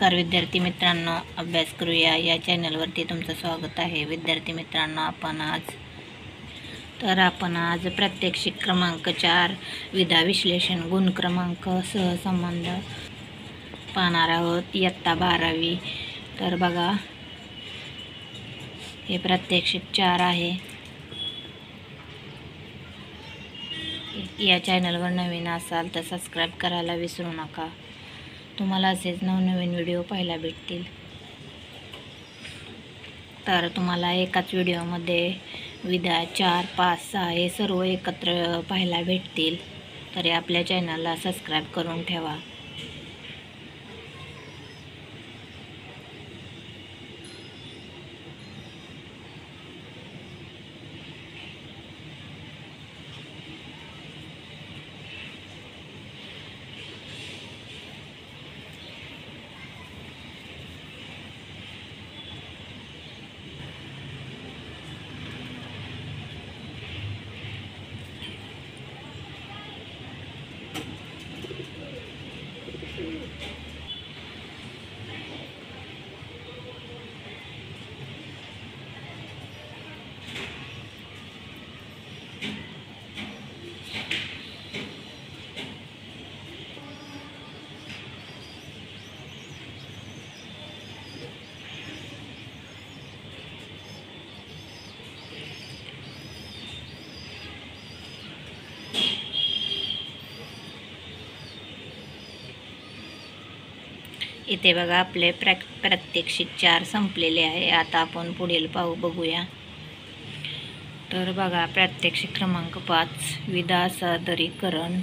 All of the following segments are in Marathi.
नमस्कार विद्यार्थी मित्रांनो, अभ्यास करूया या चॅनलवरती तुमचं स्वागत आहे. विद्यार्थी मित्रांनो, आपण आज प्रात्यक्षिक क्रमांक 4 विधा विश्लेषण गुण क्रमांक सहसंबंध पाहणार आहोत, इयत्ता 12वी. तर बघा, हे प्रात्यक्षिक 4 आहे. या चॅनलवर नवीन असाल तर सबस्क्राईब करायला विसरू नका. तुम्हाला असेच नवनवीन व्हिडिओ पाहायला भेटतील. तर तुम्हाला एकाच व्हिडिओमध्ये विधा 4, 5, 6 हे सर्व एकत्र पाहायला भेटतील. तरी आपल्या चॅनलला सबस्क्राईब करून ठेवा. इथे बघा, आपले प्रात्यक्षिक 4 संपलेले आहे. आता आपण पुढील बघूया. तर बघा, प्रात्यक्षिक क्रमांक 5 विधा सादरीकरण.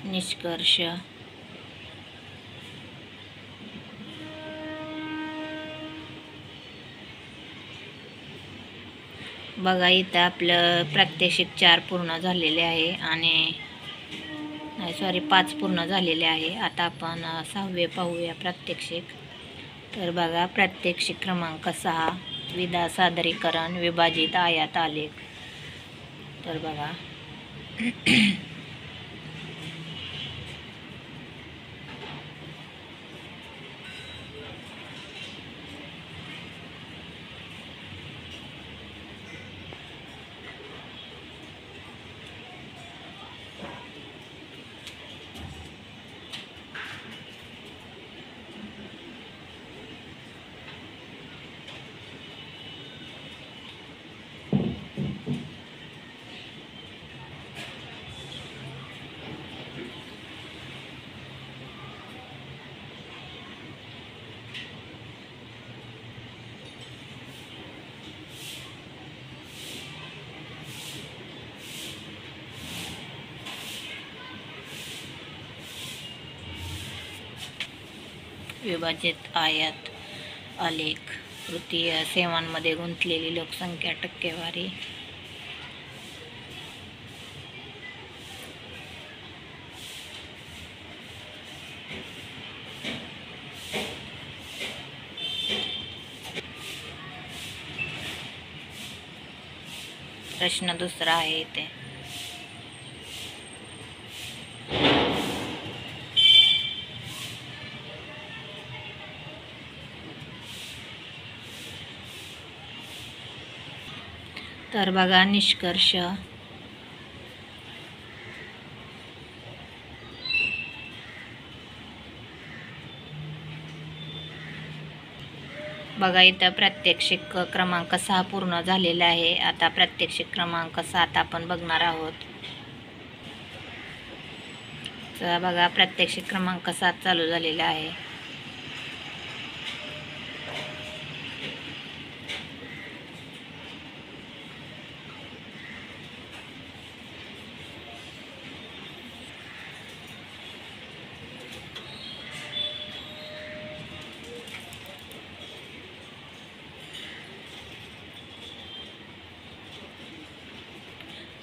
निष्कर्ष. बघा, इथं आपलं प्रात्यक्षिक 4 पूर्ण झालेले आहे आणि 5 पूर्ण झालेले आहे. आता आपण 6वे पाहूया प्रात्यक्षिक. तर बघा, प्रात्यक्षिक क्रमांक 6 विधा सादरीकरण विभाजित आयात आलेख. तर बघा, विभाजित आयात आलेख. तृतीय सेवांमध्ये गुंतलेली लोकसंख्या टक्केवारी. प्रश्न दुसरा आहे इथे. तर बघा निष्कर्ष. बघा इथं प्रात्यक्षिक क्रमांक 6 पूर्ण झालेला आहे. आता प्रात्यक्षिक क्रमांक 7 आपण बघणार आहोत. तर बघा प्रात्यक्षिक क्रमांक 7 चालू झालेला आहे.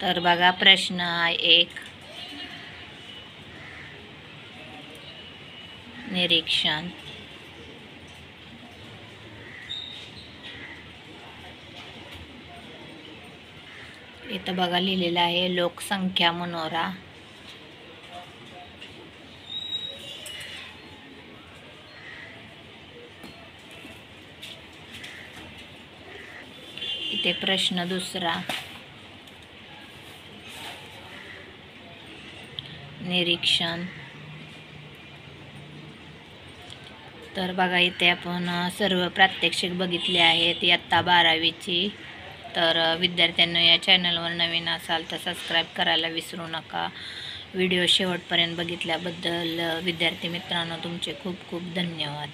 तर बघा प्रश्न 1, निरीक्षण. इथं बघा लिहिलेलं आहे लोकसंख्या मनोरा. इथे प्रश्न दुसरा, निरीक्षण. तर बघा इथे आपण सर्व प्रात्यक्षिक बघितले आहेत इयत्ता 12वीची. तर विद्यार्थ्यांनो, या चॅनलवर नवीन असाल तर सबस्क्राईब करायला विसरू नका. व्हिडिओ शेवटपर्यंत बघितल्याबद्दल विद्यार्थी मित्रांनो तुमचे खूप खूप धन्यवाद.